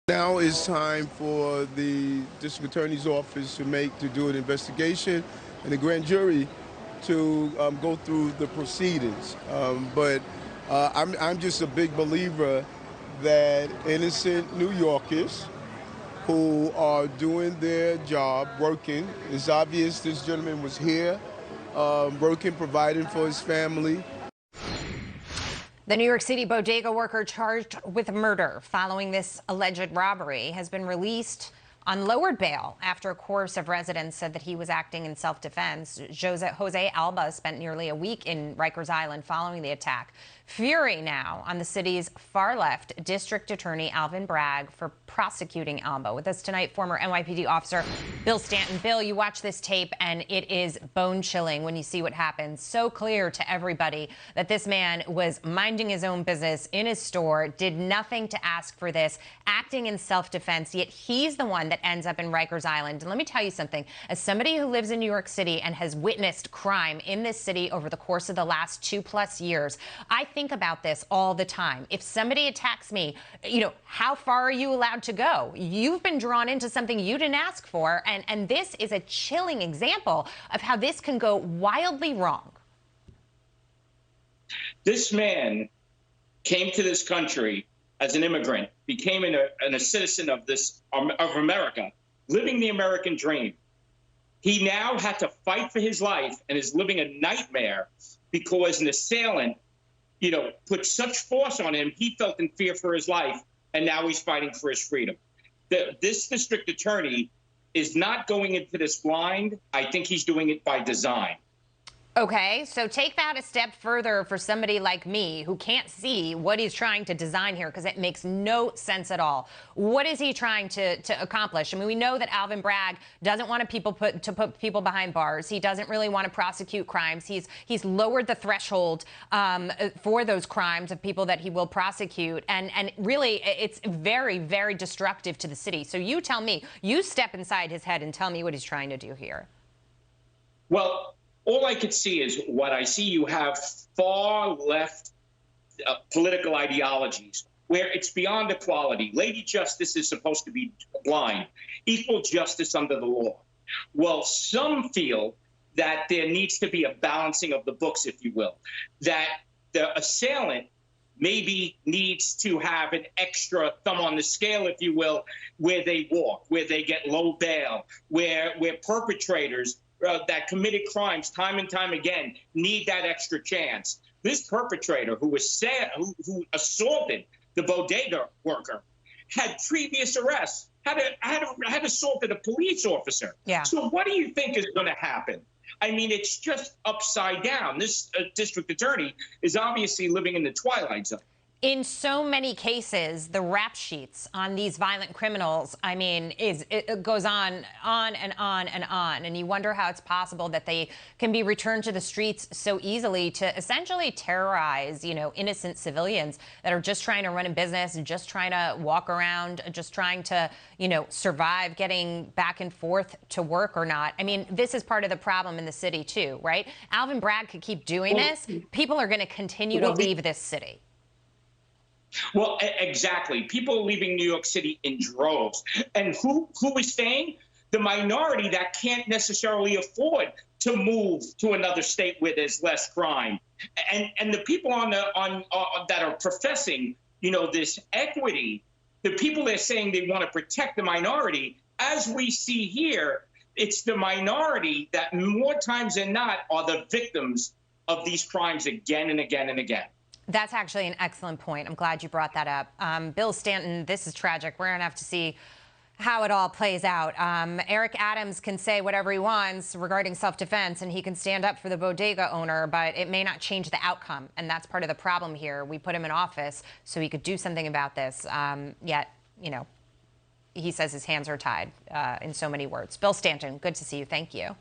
Now it's time for the district attorney's office to do an investigation and the grand jury to go through the proceedings. I'm just a big believer that innocent New Yorkers who are doing their job, working. It's obvious this gentleman was here, working, providing for his family. The New York City bodega worker charged with murder following this alleged robbery has been released on lowered bail after a chorus of residents said that he was acting in self-defense. Jose Alba spent nearly a week in Rikers Island following the attack. Fury now on the city's far-left District Attorney Alvin Bragg for prosecuting Alba. With us tonight, former NYPD officer Bill Stanton. Bill, you watch this tape and it is bone-chilling when you see what happens. So clear to everybody that this man was minding his own business in his store, did nothing to ask for this, acting in self-defense, yet he's the one that ends up in Rikers Island. And let me tell you something. As somebody who lives in New York City and has witnessed crime in this city over the course of the last 2+ years, I think about this all the time. If somebody attacks me, how far are you allowed to go? You've been drawn into something you didn't ask for, and this is a chilling example of how this can go wildly wrong. This man came to this country as an immigrant, became a citizen of America, living the American dream. He now had to fight for his life and is living a nightmare because an assailant, put such force on him, he felt in fear for his life, and now he's fighting for his freedom. This district attorney is not going into this blind. I think he's doing it by design. Okay, so take that a step further for somebody like me who can't see what he's trying to design here, because it makes no sense at all. What is he trying to accomplish? I mean, we know that Alvin Bragg doesn't want to put people behind bars. He doesn't really want to prosecute crimes. He's lowered the threshold for those crimes of people that he will prosecute, and really it's very, very destructive to the city. So you tell me, you step inside his head and tell me what he's trying to do here. Well, all I could see is what I see. You have far left political ideologies where it's beyond equality. Lady Justice is supposed to be blind. Equal justice under the law. Well, some feel that there needs to be a balancing of the books, if you will, that the assailant maybe needs to have an extra thumb on the scale, if you will, where they walk, where they get low bail, where perpetrators that committed crimes time and time again need that extra chance. This perpetrator who assaulted the bodega worker had previous arrests, had assaulted a police officer. Yeah. So what do you think is going to happen? I mean, it's just upside down. This district attorney is obviously living in the twilight zone. In so many cases, the rap sheets on these violent criminals, I mean, it goes on and on and on. And you wonder how it's possible that they can be returned to the streets so easily to essentially terrorize, innocent civilians that are just trying to run a business and just trying to walk around, just trying to, survive getting back and forth to work or not. I mean, this is part of the problem in the city, too, right? Alvin Bragg could keep doing this. People are going to continue to leave this city. Well, exactly. People are leaving New York City in droves. And who is staying? The minority that can't necessarily afford to move to another state where there's less crime. And the people that are professing, this equity, the people that are saying they want to protect the minority, as we see here, it's the minority that more times than not are the victims of these crimes again and again and again. That's actually an excellent point. I'm glad you brought that up. Bill Stanton, this is tragic. We're going to have to see how it all plays out. Eric Adams can say whatever he wants regarding self-defense, and he can stand up for the bodega owner, but it may not change the outcome. And that's part of the problem here. We put him in office so he could do something about this. Yet, he says his hands are tied in so many words. Bill Stanton, good to see you. Thank you.